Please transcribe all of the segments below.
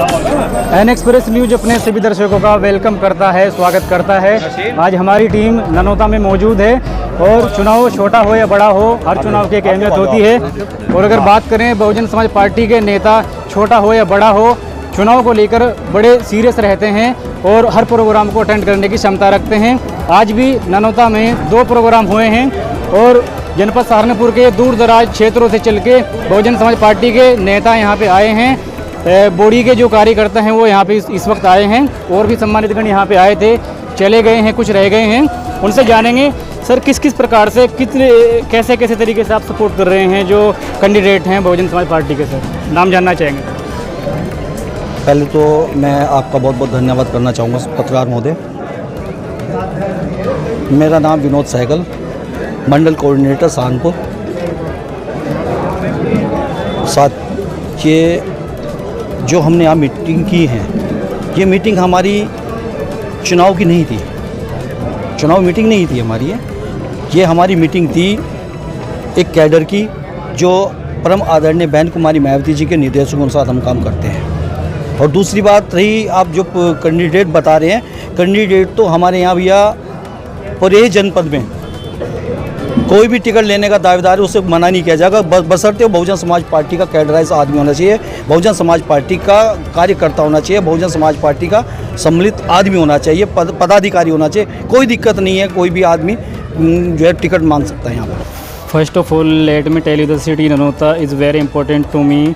N express news अपने सभी दर्शकों का वेलकम करता है, स्वागत करता है। आज हमारी टीम ननौता में मौजूद है और चुनाव छोटा हो या बड़ा हो, हर चुनाव की एक अहमियत होती है। और अगर बात करें बहुजन समाज पार्टी के नेता, छोटा हो या बड़ा हो, चुनाव को लेकर बड़े सीरियस रहते हैं और हर प्रोग्राम को अटेंड करने की क्षमता रखते हैं। आज भी ननौता में 2 प्रोग्राम हुए हैं और जनपद सहारनपुर के दूर दराज क्षेत्रों से चल के बहुजन समाज पार्टी के नेता यहाँ पे आए हैं। बोड़ी के जो कार्यकर्ता हैं वो यहाँ पे इस वक्त आए हैं और भी सम्मानित गण यहाँ पे आए थे, चले गए हैं, कुछ रह गए हैं। उनसे जानेंगे सर किस किस प्रकार से, कितने कैसे कैसे तरीके से आप सपोर्ट कर रहे हैं जो कैंडिडेट हैं बहुजन समाज पार्टी के। सर नाम जानना चाहेंगे। पहले तो मैं आपका बहुत बहुत धन्यवाद करना चाहूँगा पत्रकार महोदय। मेरा नाम विनोद सहगल, मंडल कोऑर्डिनेटर सहारनपुर। साथ ये जो हमने यहाँ मीटिंग की है, ये मीटिंग हमारी चुनाव की नहीं थी, चुनाव मीटिंग नहीं थी हमारी ये हमारी मीटिंग थी एक कैडर की, जो परम आदरणीय बहन कुमारी मायावती जी के निर्देशों के अनुसार हम काम करते हैं। और दूसरी बात रही, आप जो कैंडिडेट बता रहे हैं, कैंडिडेट तो हमारे यहाँ भैया और यही जनपद में कोई भी टिकट लेने का दावेदार है, उसे मना नहीं किया जाएगा, बशर्ते बहुजन समाज पार्टी का कैडराइज आदमी होना चाहिए, बहुजन समाज पार्टी का कार्यकर्ता होना चाहिए, बहुजन समाज पार्टी का सम्मिलित आदमी होना चाहिए, पदाधिकारी होना चाहिए। कोई दिक्कत नहीं है, कोई भी आदमी जो है टिकट मांग सकता है यहाँ पर। First of all let me tell you the city Nanauta is very important to me.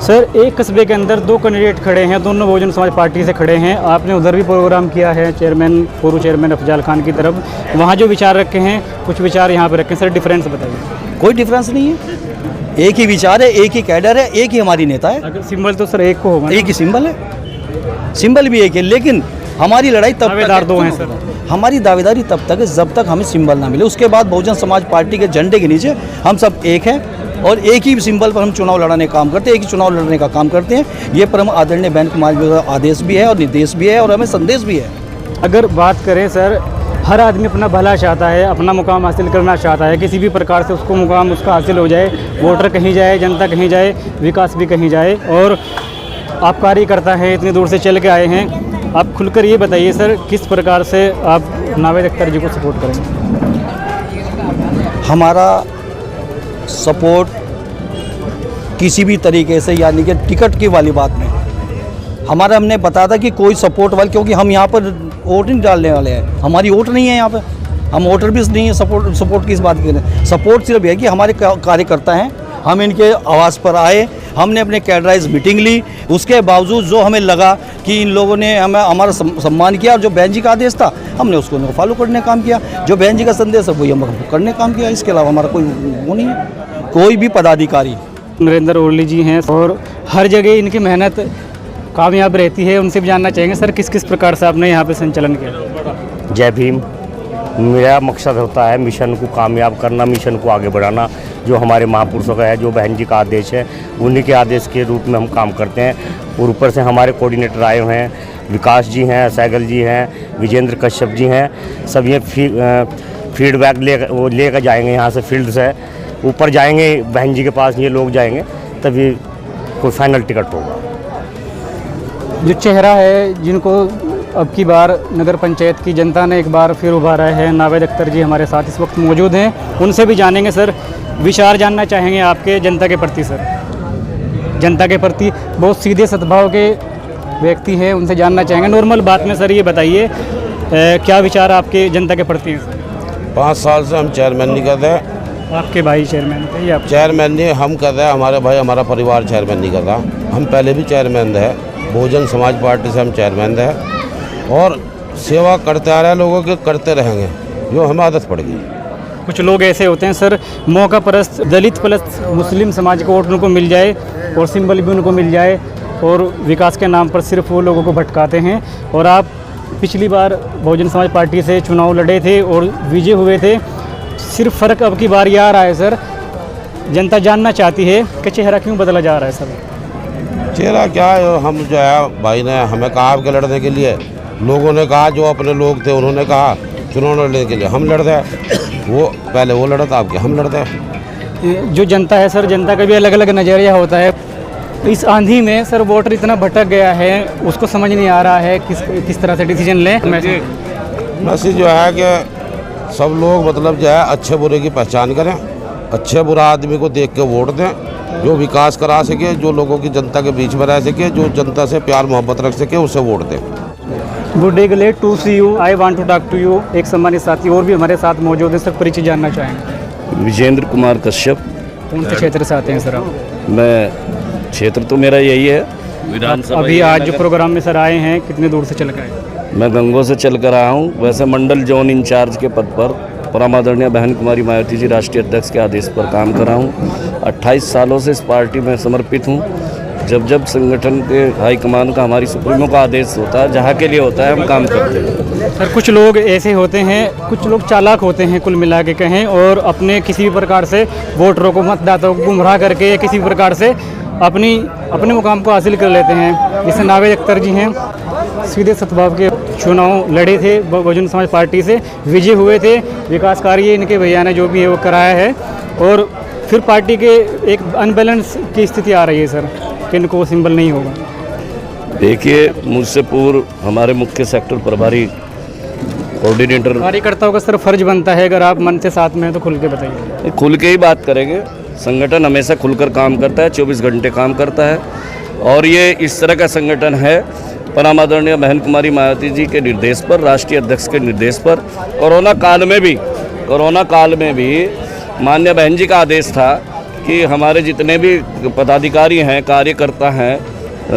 Sir एक कस्बे के अंदर 2 कैंडिडेट खड़े हैं, दोनों बहुजन समाज पार्टी से खड़े हैं। आपने उधर भी प्रोग्राम किया है, चेयरमैन, पूर्व चेयरमैन अफजाल खान की तरफ, वहाँ जो विचार रखे हैं, कुछ विचार यहाँ पे रखे हैं। सर डिफरेंस बताइए। कोई डिफरेंस नहीं है, एक ही विचार है, एक ही कैडर है, एक ही हमारी नेता है। अगर सिंबल तो सर एक को होगा, एक ही सिंबल है, सिंबल भी एक है, लेकिन हमारी लड़ाई तब दावेदार 2 हैं सर। हमारी दावेदारी तब तक है जब तक हमें सिंबल ना मिले। उसके बाद बहुजन समाज पार्टी के झंडे के नीचे हम सब एक हैं और एक ही सिंबल पर हम चुनाव लड़ाने का काम करते हैं, एक ही चुनाव लड़ने का काम करते हैं। ये परम आदरणीय बहन कुमारी का आदेश भी है और निर्देश भी है और हमें संदेश भी है। अगर बात करें सर, हर आदमी अपना भला चाहता है, अपना मुकाम हासिल करना चाहता है, किसी भी प्रकार से उसको मुकाम उसका हासिल हो जाए, वोटर कहीं जाए, जनता कहीं जाए, विकास भी कहीं जाए। और आप कार्यकर्ता हैं, इतनी दूर से चल के आए हैं, आप खुलकर ये बताइए सर किस प्रकार से आप नावेद अख्तर जी को सपोर्ट करेंगे। हमारा सपोर्ट किसी भी तरीके से, यानी कि टिकट की वाली बात में हमारा, हमने बताया था कि कोई सपोर्ट वाले, क्योंकि हम यहाँ पर वोट नहीं डालने वाले हैं, हमारी वोट नहीं है यहाँ पर, हम वोटर भी नहीं है। सपोर्ट की इस बात की नहीं, सपोर्ट सिर्फ है कि हमारे कार्यकर्ता हैं, हम इनके आवास पर आए, हमने अपने कैडराइज मीटिंग ली। उसके बावजूद जो हमें लगा कि इन लोगों ने हमारा सम्मान किया और जो बहन जी का आदेश था हमने उसको फॉलो करने का काम किया, जो बहन जी का संदेश है वही हम करने का काम किया। इसके अलावा हमारा कोई वो नहीं है, कोई भी पदाधिकारी। नरेंद्र ओरली जी हैं और हर जगह इनकी मेहनत कामयाब रहती है, उनसे भी जानना चाहेंगे सर किस किस प्रकार से आपने यहाँ पे संचालन किया। जय भीम। मेरा मकसद होता है मिशन को कामयाब करना, मिशन को आगे बढ़ाना, जो हमारे महापुरुषों का है, जो बहन जी का आदेश है, उन्हीं के आदेश के रूप में हम काम करते हैं। और ऊपर से हमारे कोऑर्डिनेटर आए हुए हैं, विकास जी हैं, सहगल जी हैं, विजेंद्र कश्यप जी हैं, सब ये फीडबैक लेकर जाएंगे यहाँ से, फील्ड से ऊपर जाएंगे बहन जी के पास, ये लोग जाएंगे तभी कोई फाइनल टिकट होगा। जो चेहरा है जिनको अब की बार नगर पंचायत की जनता ने एक बार फिर उभारा है, नावेद अख्तर जी हमारे साथ इस वक्त मौजूद हैं, उनसे भी जानेंगे सर, विचार जानना चाहेंगे आपके जनता के प्रति। सर जनता के प्रति बहुत सीधे सद्भाव के व्यक्ति हैं, उनसे जानना चाहेंगे नॉर्मल बात में। सर ये बताइए क्या विचार आपके जनता के प्रति हैं सर? 5 साल से हम चेयरमैन नहीं कर रहे। आपके भाई चेयरमैन थे या चेयरमैन नहीं हम कर रहे हैं, हमारे भाई, हमारा परिवार चेयरमैन नहीं कर रहा। हम पहले भी चेयरमैन रहे, बहुजन समाज पार्टी से हम चेयरमैन रहे और सेवा करते आ रहे हैं, लोगों के करते रहेंगे, जो हमें आदत पड़ गई। कुछ लोग ऐसे होते हैं सर, मौका परस्त, दलित प्लस मुस्लिम समाज को वोट उनको मिल जाए और सिंबल भी उनको मिल जाए और विकास के नाम पर सिर्फ वो लोगों को भटकाते हैं। और आप पिछली बार बहुजन समाज पार्टी से चुनाव लड़े थे और विजय हुए थे, सिर्फ फ़र्क अब की बार ये आ रहा है सर, जनता जानना चाहती है कि चेहरा क्यों बदला जा रहा है सर? चेहरा क्या है, हम जो है भाई ने हमें कहा आपके लड़ने के लिए, लोगों ने कहा, जो अपने लोग थे उन्होंने कहा चुनाव लड़ने के लिए हम लड़ रहे हैं। वो पहले वो लड़ा था, आपके हम लड़ते हैं। जो जनता है सर, जनता का भी अलग अलग नज़रिया होता है। इस आंधी में सर वोटर इतना भटक गया है, उसको समझ नहीं आ रहा है किस तरह से डिसीजन लें। मैसेज जो है कि सब लोग मतलब जो है अच्छे बुरे की पहचान करें, अच्छे बुरा आदमी को देख के वोट दें, जो विकास करा सके, जो लोगों की जनता के बीच में रह सके, जो जनता से प्यार मोहब्बत रख सके, उसे वोट दें। Good day, glad to see you, I want to talk to you. एक सम्मानित साथी और भी हमारे साथ मौजूद है, सर परिचय जानना चाहेंगे। विजेंद्र कुमार कश्यप। कौन से क्षेत्र से आते हैं सर आप? मैं क्षेत्र तो मेरा यही है विधानसभा। अभी आज जो प्रोग्राम में सर आए हैं, कितने दूर से चल कर आए? मैं गंगों से चल कर आया हूँ। वैसे मंडल जोन इंचार्ज के पद पर परम आदरणीय बहन कुमारी मायावती जी राष्ट्रीय अध्यक्ष के आदेश पर काम कर रहा हूँ। 28 सालों से इस पार्टी में समर्पित हूँ। जब संगठन के हाईकमान का, हमारी सुप्रीमो का आदेश होता है, जहाँ के लिए होता है, हम काम करते हैं। सर कुछ लोग ऐसे होते हैं, कुछ लोग चालाक होते हैं कुल मिला के कहें, और अपने किसी भी प्रकार से वोटरों को, मतदाताओं को गुमराह करके या किसी भी प्रकार से अपने मुकाम को हासिल कर लेते हैं। जैसे नावेद अख्तर जी हैं, सीधे सद्भाव के चुनाव लड़े थे, बहुजन समाज पार्टी से विजय हुए थे। विकास कार्य इनके भैया ने जो भी है वो कराया है, और फिर पार्टी के एक अनबैलेंस की स्थिति आ रही है सर, कि इनको सिंबल नहीं होगा। देखिए, मुझसे पूर्व हमारे मुख्य सेक्टर प्रभारी कोऑर्डिनेटर, कार्यकर्ताओं का सर फर्ज बनता है, अगर आप मन से साथ में हैं तो खुल के बताइए। खुल के ही बात करेंगे। संगठन हमेशा खुलकर काम करता है, 24 घंटे काम करता है, और ये इस तरह का संगठन है। परम आदरणीय बहन कुमारी मायावती जी के निर्देश पर, राष्ट्रीय अध्यक्ष के निर्देश पर, कोरोना काल में भी माननीय बहन जी का आदेश था कि हमारे जितने भी पदाधिकारी हैं, कार्यकर्ता हैं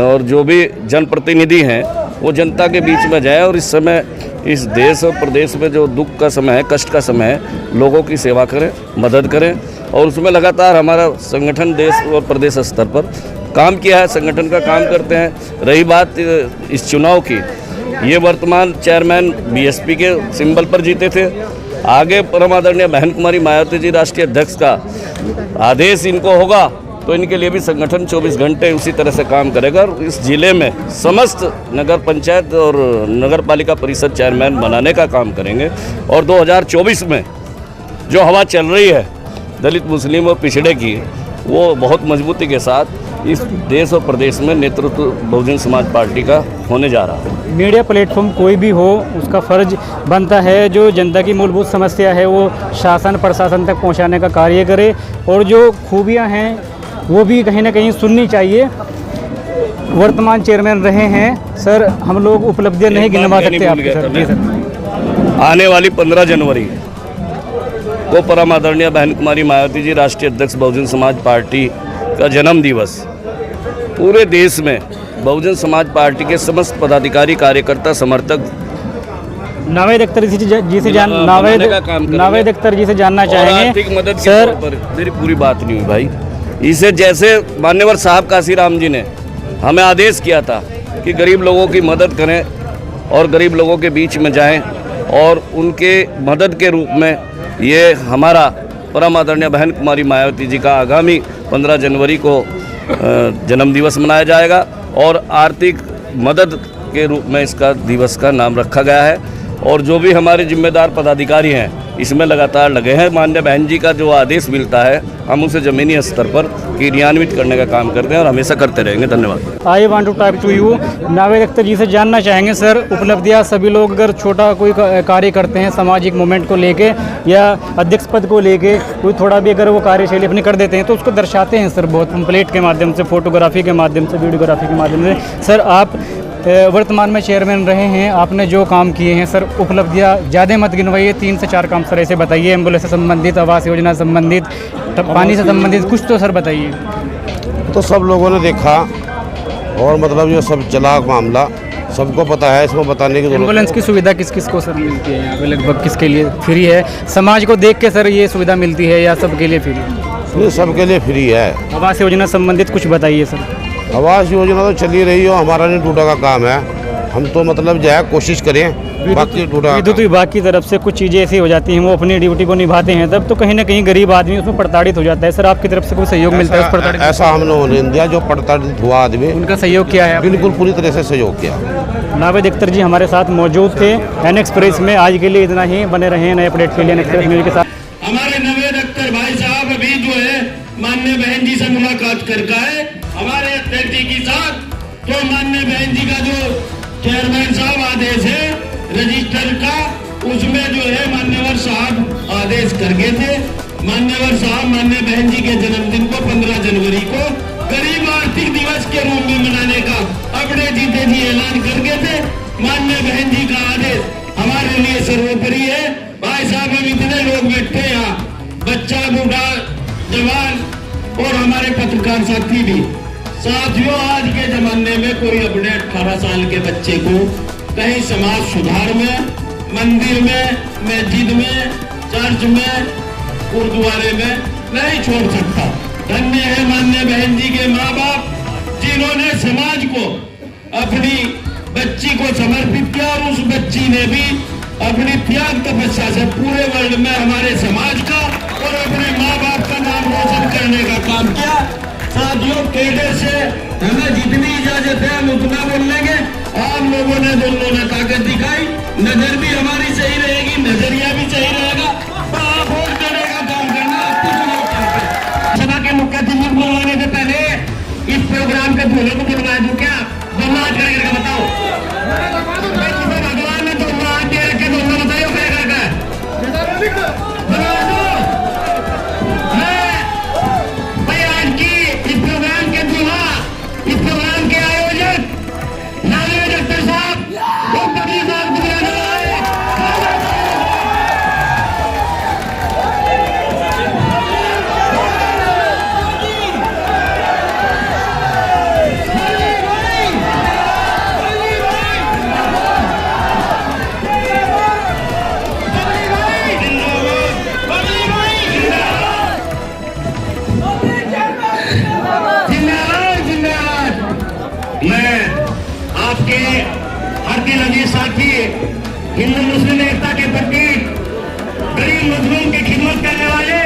और जो भी जनप्रतिनिधि हैं, वो जनता के बीच में जाए और इस समय इस देश और प्रदेश में जो दुख का समय है, कष्ट का समय है, लोगों की सेवा करें, मदद करें। और उसमें लगातार हमारा संगठन देश और प्रदेश स्तर पर काम किया है, संगठन का काम करते हैं। रही बात इस चुनाव की, ये वर्तमान चेयरमैन बीएसपी के सिंबल पर जीते थे। आगे परम आदरणीय बहन कुमारी मायावती जी राष्ट्रीय अध्यक्ष का आदेश इनको होगा तो इनके लिए भी संगठन 24 घंटे उसी तरह से काम करेगा। और इस जिले में समस्त नगर पंचायत और नगर पालिका परिषद चेयरमैन बनाने का काम करेंगे। और 2024 में जो हवा चल रही है दलित, मुस्लिम और पिछड़े की, वो बहुत मजबूती के साथ इस देश और प्रदेश में नेतृत्व बहुजन समाज पार्टी का होने जा रहा है। मीडिया प्लेटफॉर्म कोई भी हो, उसका फ़र्ज बनता है जो जनता की मूलभूत समस्या है वो शासन प्रशासन तक पहुंचाने का कार्य करे, और जो खूबियां हैं वो भी कहीं ना कहीं सुननी चाहिए। वर्तमान चेयरमैन रहे हैं सर, हम लोग उपलब्धियां नहीं गिनवा सकते आपके सर। जी सर, आने वाली 15 जनवरी को परम आदरणीय बहन कुमारी मायावती जी राष्ट्रीय अध्यक्ष बहुजन समाज पार्टी का जन्म दिवस पूरे देश में बहुजन समाज पार्टी के समस्त पदाधिकारी, कार्यकर्ता, समर्थक नावेद अख्तर जी से जानना चाहेंगे आर्थिक मदद के सर। तौर पर। मेरी पूरी बात नहीं हुई भाई। इसे जैसे मान्यवर साहब काशीराम जी ने हमें आदेश किया था कि गरीब लोगों की मदद करें और गरीब लोगों के बीच में जाएं, और उनके मदद के रूप में ये हमारा परम आदरणीय बहन कुमारी मायावती जी का आगामी 15 जनवरी को जन्मदिवस मनाया जाएगा, और आर्थिक मदद के रूप में इसका दिवस का नाम रखा गया है। और जो भी हमारे जिम्मेदार पदाधिकारी हैं इसमें लगातार लगे हैं। माननीय बहन जी का जो आदेश मिलता है हम उसे ज़मीनी स्तर पर क्रियान्वित करने का काम करते हैं और हमेशा करते रहेंगे। धन्यवाद। I want to talk to you. Naved Akhtar ji से जानना चाहेंगे सर, उपलब्धियां सभी लोग अगर छोटा कोई कार्य करते हैं सामाजिक मूवमेंट को लेके या अध्यक्ष पद को लेके, कोई थोड़ा भी अगर वो कार्यशैली अपनी कर देते हैं तो उसको दर्शाते हैं सर बहुत पैम्फलेट के माध्यम से, फोटोग्राफी के माध्यम से, वीडियोग्राफी के माध्यम से। सर आप वर्तमान में चेयरमैन रहे हैं, आपने जो काम किए हैं सर, उपलब्धियां ज़्यादा मत गिनवाइए, 3 से 4 काम सर ऐसे बताइए, एम्बुलेंस से संबंधित, आवास योजना संबंधित, पानी से संबंधित, कुछ तो सर बताइए। तो सब लोगों ने देखा, और मतलब ये सब चला मामला सबको पता है, इसमें बताने की जरूरत। एम्बुलेंस की सुविधा किस किस को सर मिलती है यहाँ पे? लगभग किसके लिए फ्री है? समाज को देख के सर ये सुविधा मिलती है या सबके लिए फ्री है? ये सबके लिए फ्री है। आवास योजना संबंधित कुछ बताइए सर। आवास योजना तो चली रही हो, हमारा नहीं टूटा का काम है, हम तो मतलब जो है कोशिश करें, बाकी टूटा। विद्युत विभाग की तरफ से कुछ चीज़ें ऐसी हो जाती हैं, वो अपनी ड्यूटी को निभाते हैं, तब तो कहीं ना कहीं गरीब आदमी उसमें प्रताड़ित हो जाता है। सर आपकी तरफ से कोई सहयोग मिलता है उस प्रताड़ित? ऐसा हमने होने नहीं दिया। जो प्रताड़ित हुआ आदमी, उनका सहयोग किया है? बिल्कुल पूरी तरह से सहयोग किया। नावेद अख्तर जी हमारे साथ मौजूद थे एन एक्सप्रेस में। आज के लिए इतना ही, बने रहे नए अपडेट के लिए एन एक्सप्रेस न्यूज़ के साथ। हमारे नावेद अख्तर भाई साहब अभी जो है माननीय बहन जी से मुलाकात करके आए। हमारे बहन जी का जो चेयरमैन साहब आदेश है रजिस्टर का, उसमें जो है मान्यवर साहब आदेश कर गए थे। मान्यवर साहब मान्य बहन जी के जन्मदिन को 15 जनवरी को गरीब आर्थिक दिवस के रूप में मनाने का अपने जीते जी ऐलान कर गए थे। मान्य बहन जी का आदेश हमारे लिए सर्वोपरि है। भाई साहब हम इतने लोग बैठे हैं यहाँ, बच्चा बूढ़ा जवान और हमारे पत्रकार साथी भी। साथियों, आज के जमाने में कोई अपने 18 साल के बच्चे को कहीं समाज सुधार में, मंदिर में, मस्जिद में, चर्च में, गुरुद्वारे में नहीं छोड़ सकता। धन्य है मान्य बहन जी के माँ बाप जिन्होंने समाज को अपनी बच्ची को समर्पित किया और उस बच्ची ने भी अपनी त्याग तपस्या से पूरे वर्ल्ड में हमारे समाज का और अपने माँ बाप का नाम रोशन करने का काम किया। साथियों, कैडर से हमें जितनी इजाजत है हम उतना बोल लेंगे। आप लोगों ने दोनों ने ताकत दिखाई, नजर भी हमारी सही रहेगी, नजरिया भी सही रहेगा। आप वोट देने का काम करना, सभा के मुख्य अतिथि बुलवाने से पहले इस प्रोग्राम के दूल्हे को बुलवा दूं क्या? दोनों हाथ खड़े करके बताओ। भगवान ने दोनों हाथ दे रखे, दोनों बताइए खड़े करके बुलवा दो। भाई आज की इस प्रोग्राम के दूल्हा, इस प्रोग्राम के आयोजक नाले डॉक्टर साहब डॉक्टर साहब बुलाने वाले। मैं आपके हर दिल अजीज साथी, हिंदू मुस्लिम एकता के प्रतीक, गरीब मजलूम की खिदमत करने वाले,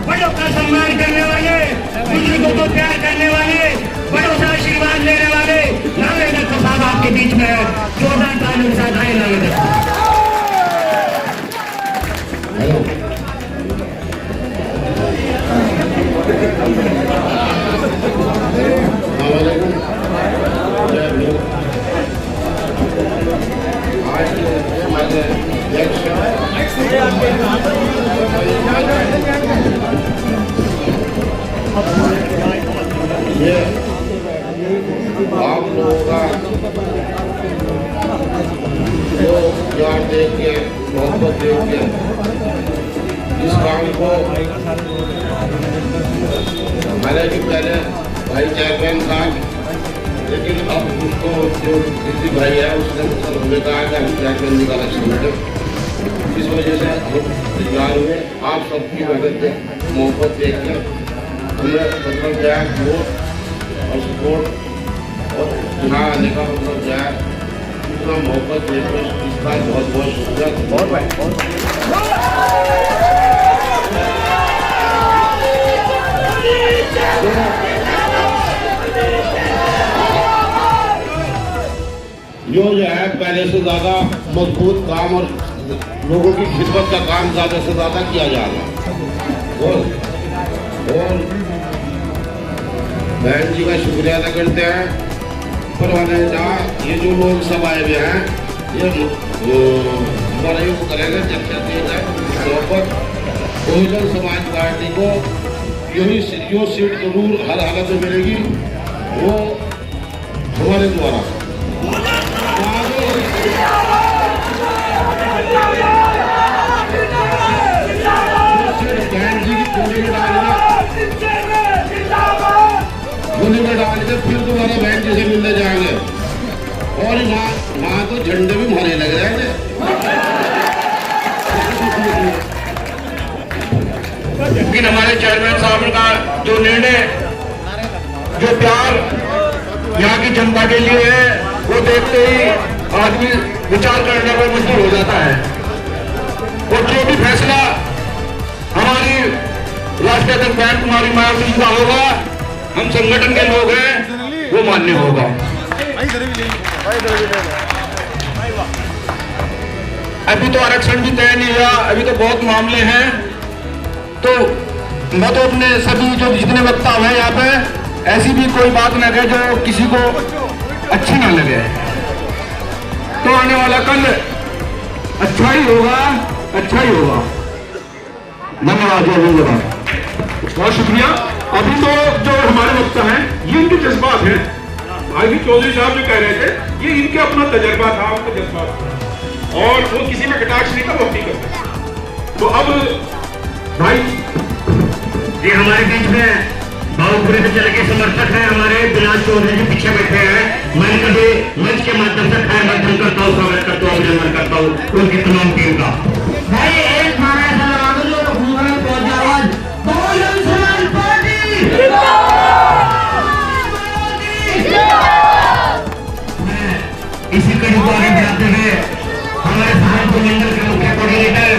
बड़ों का सम्मान करने वाले, बुजुर्गों को प्यार करने वाले, बड़ों से आशीर्वाद लेने वाले नाले डॉक्टर साहब आपके बीच में है। जोरदार तालियों के साथ आए नाले डॉक्टर। ये आप लोगों का जो प्यार देख के, मोहब्बत देख के इस काम को, हालांकि पहले भाई चेयरमैन था, लेकिन अब उसको जो किसी भाई है उसने हमें कहा कि हम चेयरमैन जी का इलेक्शन लड़े। इस वजह से हम तैयार हुए। आप सबकी मदद मोहब्बत देख के हमने मतलब क्या है वोट और सपोर्ट और चुनाव आने का मतलब क्या है, इतना मोहब्बत देख कर इस बार बहुत बहुत शुक्रिया। जो है पहले से ज़्यादा मजबूत काम और लोगों की खिदमत का काम ज़्यादा से ज़्यादा किया जा रहा है। और बहन जी का शुक्रिया अदा करते हैं। परवाने जहाँ ये जो लोग सब आए हुए हैं, ये हमारा ये करेंगे चर्चा देगा मोहब्बत बहुजन समाज पार्टी को यही जो सीट जरूर हर हालत में मिलेगी, वो हमारे द्वारा बहन जी की गोली में डाल के फिर दोबारा बहन जी से मिलने जाएंगे। और वहाँ तो झंडे भी मारे लग रहे थे। लेकिन हमारे चेयरमैन साहब का जो निर्णय, जो प्यार यहाँ की जनता के लिए है, वो देखते ही आदमी विचार करने पर मजबूर हो जाता है। और जो भी फैसला हमारी राष्ट्रीय अध्यक्ष बहन कुमारी मायावती जी का होगा, हम संगठन के लोग हैं, वो मान्य होगा। अभी तो आरक्षण भी तय नहीं हुआ, अभी तो बहुत मामले हैं। तो मैं तो अपने सभी जो जितने वक्ता हैं यहाँ पे, ऐसी भी कोई बात न कहे जो किसी को अच्छी ना लगे तो आने वाला कल अच्छा ही होगा, अच्छा ही होगा। धन्यवाद, जय हिंद, बहुत शुक्रिया। अभी तो जो हमारे वक्ता हैं ये इनके जज्बात हैं। भाई चौधरी साहब जो कह रहे थे ये इनके अपना तजर्बा था, उनका जज्बा था और वो किसी में कटाक्ष नहीं था, वो हकीकत है। तो अब भाई जी हमारे बीच में बाबूपुरी से चल के समर्थक हैं हमारे बिलाल चौधरी जी पीछे बैठे हैं। मैं कभी मंच के माध्यम से खैर मध्यम करता हूँ, स्वागत करता हूँ, अभिनंदन करता हूँ उनकी तमाम टीम का। भाई एक नारा इसी कड़ी को आगे बढ़ाते हुए हमारे सहारनपुर मंडल के मुख्य कोऑर्डिनेटर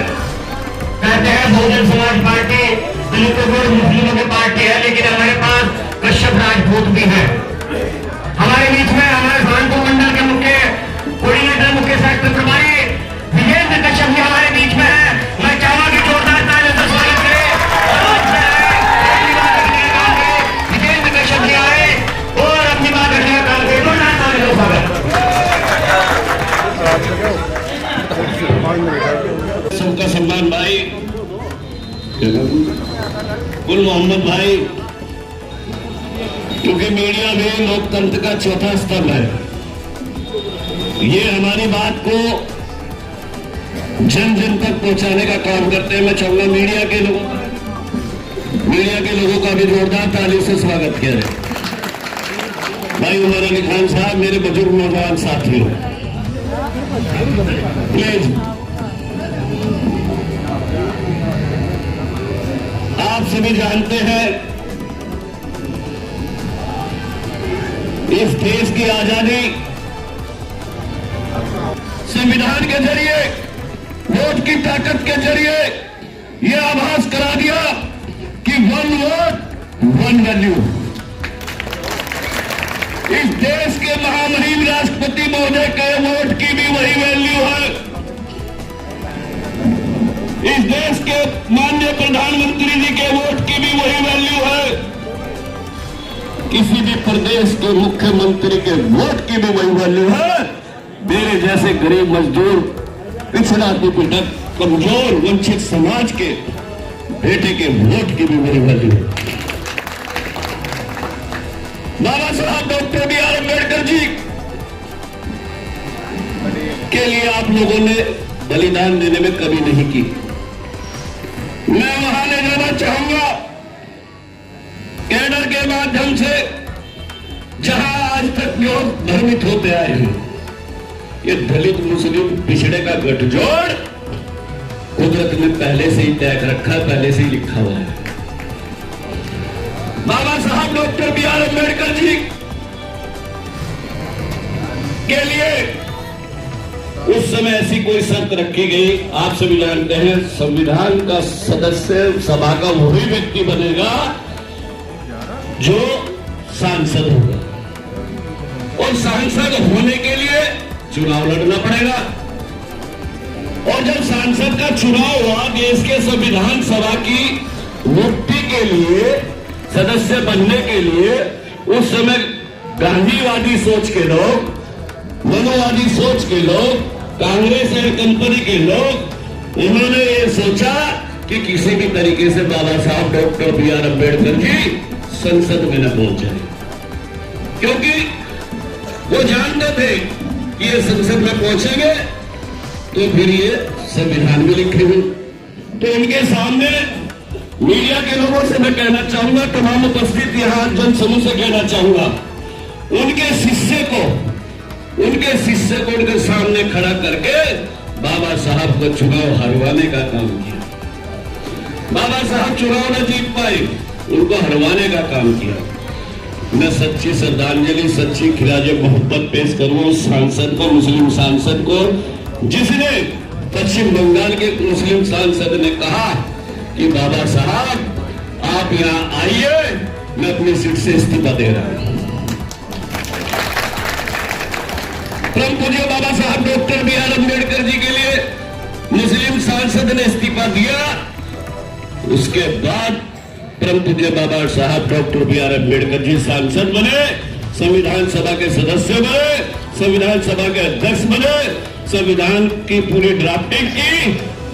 कहते हैं बहुजन समाज पार्टी दलितों को मुस्लिमों की पार्टी है, लेकिन हमारे पास कश्यप राजपूत भी है हमारे बीच में। हमारे सहारनपुर मंडल के मुख्य कोऑर्डिनेटर, मुख्य सेक्टर प्रभारी विजेंद्र कश्यप भी हमारे बीच में है। मैं चाहूंगा कि जोरदार तालियों से स्वागत करें। विजेंद्र कश्यप जी आए और अपनी बात रखने का काम करें। जोरदार तालियों से स्वागत। सबका सम्मान भाई गुल मोहम्मद भाई, क्योंकि मीडिया भी लोकतंत्र का चौथा स्तंभ है। ये हमारी बात को जन जन तक पहुंचाने का काम करते हैं। मैं चाहूंगा मीडिया के लोगों का भी जोरदार ताली से स्वागत किया जाए। भाई उमर अली खान साहब, मेरे बुजुर्ग नौजवान साथियों, प्लीज आप सभी जानते हैं इस देश की आजादी संविधान के जरिए, वोट की ताकत के जरिए यह आभास करा दिया कि वन वोट वन वैल्यू। इस देश के महामहिम राष्ट्रपति महोदय के वोट की भी वही वैल्यू है। इस देश के माननीय प्रधानमंत्री जी के वोट की भी वही वैल्यू है। किसी भी प्रदेश के मुख्यमंत्री के वोट की भी वही वैल्यू है। मेरे जैसे गरीब मजदूर, पिछड़ा पिटक, कमजोर, वंचित समाज के बेटे के वोट की भी वही वैल्यू है। बाबा साहब डॉक्टर बी.आर. अम्बेडकर जी के लिए आप लोगों ने बलिदान देने में कमी नहीं की। मैं वहां ले जाना चाहूंगा कैडर के माध्यम से, जहां आज तक लोग भ्रमित होते आए हैं। ये दलित मुस्लिम पिछड़े का गठजोड़ कुदरत ने पहले से ही तय रखा, पहले से ही लिखा हुआ है। बाबा साहब डॉक्टर बी.आर. अम्बेडकर जी के लिए उस समय ऐसी कोई शर्त रखी गई। आप सभी जानते हैं संविधान का सदस्य सभा का वही व्यक्ति बनेगा जो सांसद होगा, और सांसद होने के लिए चुनाव लड़ना पड़ेगा। और जब सांसद का चुनाव हुआ, देश के संविधान सभा की नियुक्ति के लिए, सदस्य बनने के लिए, उस समय गांधीवादी सोच के लोग, मनोवादी सोच के लोग, कांग्रेस और कंपनी के लोग, उन्होंने ये सोचा कि किसी भी तरीके से बाबा साहब डॉक्टर बी.आर. अम्बेडकर जी संसद में न पहुंच जाए, क्योंकि वो जानते थे कि ये संसद में पहुंचेंगे तो फिर ये संविधान में लिखे हुए। तो उनके सामने मीडिया के लोगों से मैं कहना चाहूंगा, तमाम उपस्थित यहाँ जन समूह से कहना चाहूंगा, उनके शिष्य को उनके सामने खड़ा करके बाबा साहब को चुनाव हरवाने का काम किया। बाबा साहब चुनाव न जीत पाए, उनको हरवाने का काम किया। मैं सच्ची श्रद्धांजलि, सच्ची खिराज मोहब्बत पेश करूं उस सांसद को, मुस्लिम सांसद को, जिसने पश्चिम बंगाल के मुस्लिम सांसद ने कहा कि बाबा साहब आप यहाँ आइए, मैं अपनी सीट से इस्तीफा दे रहा हूं। परम पूज्य बाबा साहब डॉक्टर बी.आर. अम्बेडकर जी के लिए मुस्लिम सांसद ने इस्तीफा दिया। उसके बाद परम पूज्य बाबा साहब डॉक्टर बी.आर. अम्बेडकर जी सांसद बने संविधान सभा के सदस्य बने, संविधान सभा के अध्यक्ष बने, संविधान की पूरी ड्राफ्टिंग की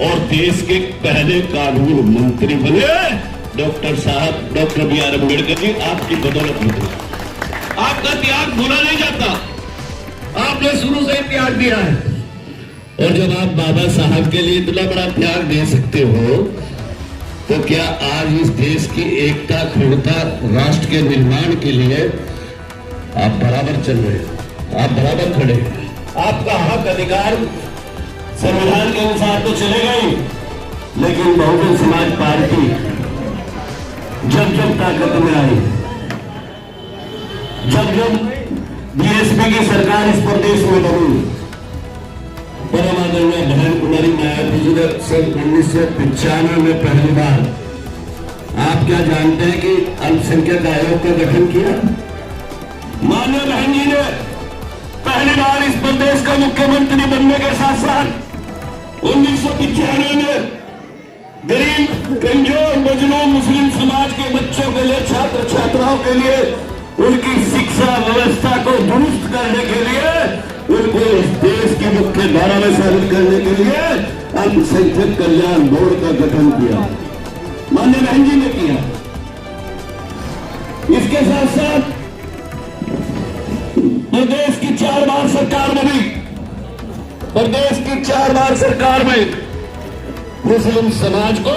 और देश के पहले कानून मंत्री बने। डॉक्टर साहब डॉक्टर बी.आर. अम्बेडकर जी, आपकी बदौलत होती। आपका त्याग भूला नहीं जाता, आपने शुरू से ही त्याग दिया है। और जब आप बाबा साहब के लिए इतना बड़ा त्याग दे सकते हो, तो क्या आज इस देश की एकता, अखंडता, राष्ट्र के निर्माण के लिए आप बराबर चल रहे हैं, आप बराबर खड़े हैं। आपका हक अधिकार संविधान के अनुसार तो चलेगा ही, लेकिन बहुजन समाज पार्टी जब जब ताकत में आई, जब बीएसपी की सरकार इस प्रदेश में बनी, परम आदरणीय बहन कुमारी मायावती जी ने सन 1995 में पहली बार, आप क्या जानते हैं कि अल्पसंख्यक आयोग का गठन किया? माननीय बहन जी ने पहली बार इस प्रदेश का मुख्यमंत्री बनने के साथ साथ 1995 में गरीब, कमजोर, मजलूम मुस्लिम समाज के बच्चों के लिए, छात्र छात्राओं के लिए, उनकी शिक्षा व्यवस्था को दुरुस्त करने के लिए, उनको इस देश की मुख्य धारा में शामिल करने के लिए अल्पसंख्यक कल्याण बोर्ड का गठन किया। माननीय बहन जी ने किया। इसके साथ साथ प्रदेश की 4 बार सरकार बनी, प्रदेश की 4 बार सरकार में मुस्लिम समाज को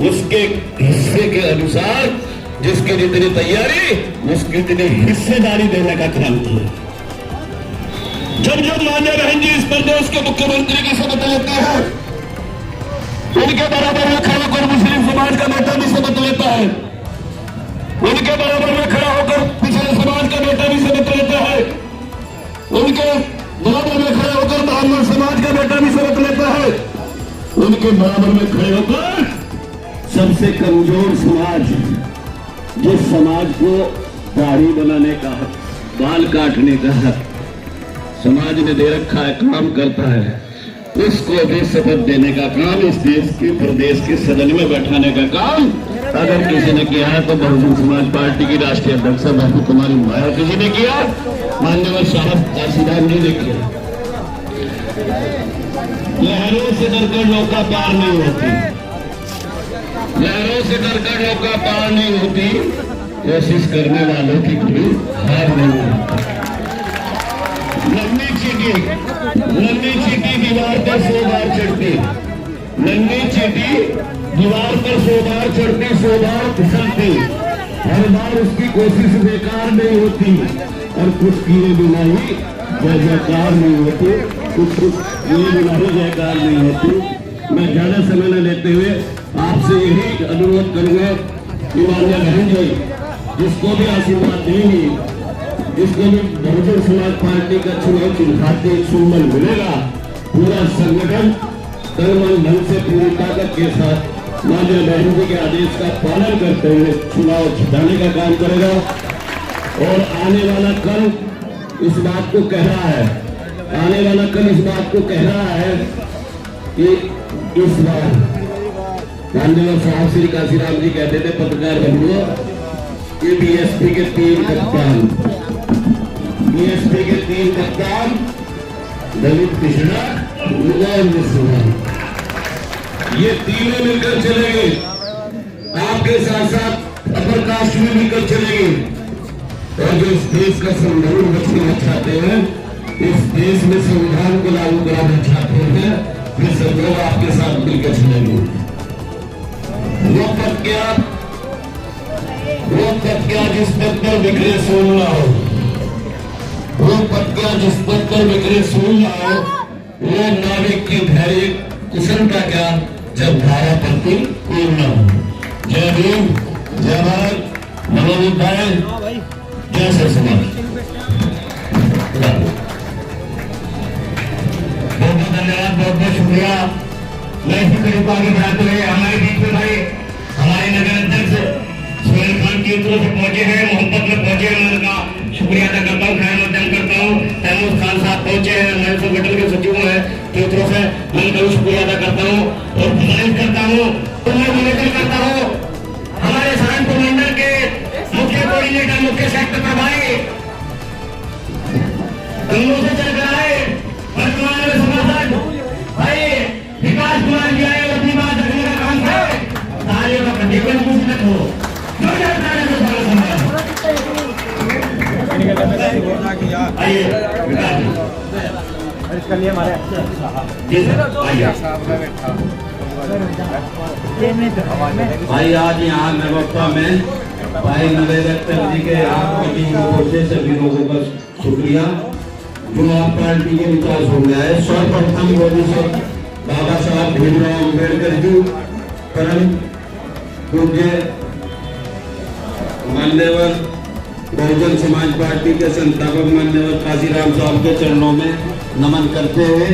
उसके हिस्से के अनुसार जिसकी जितनी तैयारी, उसकी जितनी हिस्सेदारी देने का काम किया। जब माननीय बहन जी इस प्रदेश के मुख्यमंत्री की शपथ लेते हैं, उनके बराबर में खड़ा होकर मुस्लिम समाज का बेटा भी शपथ लेता है, उनके बराबर में खड़ा होकर पिछड़े समाज का बेटा भी शपथ लेता है, उनके बराबर में खड़ा होकर ब्राह्मण समाज का बेटा भी शपथ लेता है, उनके बराबर में खड़े होकर सबसे कमजोर समाज, जिस समाज को दाढ़ी बनाने का हक, बाल काटने का हक समाज ने दे रखा है, काम करता है, उसको भी शपथ देने का काम इस देश के प्रदेश के सदन में बैठाने का काम अगर किसी ने किया है तो बहुजन समाज पार्टी की राष्ट्रीय अध्यक्ष बहन कुमारी मायावती जी ने किया, मान्यवर साहब काशीराम जी ने किया। लहरों से डरकर नौका पार नहीं होती, लहरों से डरकर नौका पार नहीं होती, कोशिश करने वालों की कोई हार नहीं होती। लंबी चीटी दीवार पर 100 बार चढ़ती, लंबी चीटी दीवार पर 100 बार चढ़ती, 100 बार फिसलती, हर बार उसकी कोशिश बेकार नहीं होती, और कुछ किए बिना ही जयकार नहीं होती, कुछ किए बिना ही जयकार नहीं होती। मैं ज्यादा समय न लेते हुए आपसे यही अनुरोध करूंगा कि माननीय बहन जी जिसको भी आशीर्वाद देंगी, जिसको भी बहुजन समाज पार्टी का चुनाव चिन्हाते चुम्बन मिलेगा, पूरा संगठन तन मन धन से पूरी ताकत के साथ माननीय बहन जी के आदेश का पालन करते हुए चुनाव जिताने का काम करेगा। और आने वाला कल इस बात को कह रहा है, आने वाला कल इस बात को कह रहा है कि इस बार माननीय साहब श्री काशीराम जी कहते थे पत्रकार बंधुओं कि बीएसपी के 3 कप्तान, बीएसपी के 3 कप्तान दलित, पिछड़ा, युवा और मुसलमान, ये तीनों मिलकर चलेंगे, आपके साथ साथ अपर कास्ट में मिलकर चलेंगे। और जो इस देश का संविधान बचाना चाहते हैं, इस देश में संविधान को लागू कराना चाहते हैं, वे सब लोग आपके साथ मिलकर चलेंगे। वो पद क्या जिस पद पर बिखरे सोल ना हो, वो पद क्या जिस पद पर बिखरे सोल ना हो, वो नाविक की धैर्य कुशलता क्या जब धारा पत्ती कोई ना हो। जय भीम, जय भारत, मनोविद्यालय, जय सर समाज। बहुत बहुत धन्यवाद, बहुत बहुत शुक्रिया। मैं इसी करीब आगे बढ़ाते हुए हमारे बीच में भाई हमारे नगर अध्यक्ष सोहेल खान की तरफ से पहुंचे हैं, मोहब्बत में पहुंचे हैं, मैं उनका शुक्रिया अदा करता हूँ, खैर मध्यम करता हूँ। तैमूर खान साहब पहुंचे हैं, हमारे संगठन के सचिव हैं, की तरफ से मैं उनका शुक्रिया अदा करता हूँ और फरमाइश करता हूँ, मैं निवेदन करता हूँ हमारे सहारनपुर मंडल के मुख्य कोऑर्डिनेटर, मुख्य सेक्टर प्रभारी जंगलों से चलकर आए वर्तमान में सभासद भाई विकास कुमार जी आए और अपनी बात रखने का काम है। तालियों का प्रतिबंध पूछने को जो जाता है तो बड़ा सम्मान आइए विकास जी हमारे भाई आज यहाँ नवप्पा में भाई नवेद अख्तर जी के यहाँ मीटिंग से सभी लोगों का शुक्रिया। चुनाव पार्टी के विकास हो गया है। सर्वप्रथम मोदी साहब बाबा साहब भीमराव अम्बेडकर जी परम पूज्य मान्यवर बहुजन समाज पार्टी के संस्थापक मान्यवर काशीराम साहब के चरणों में नमन करते हुए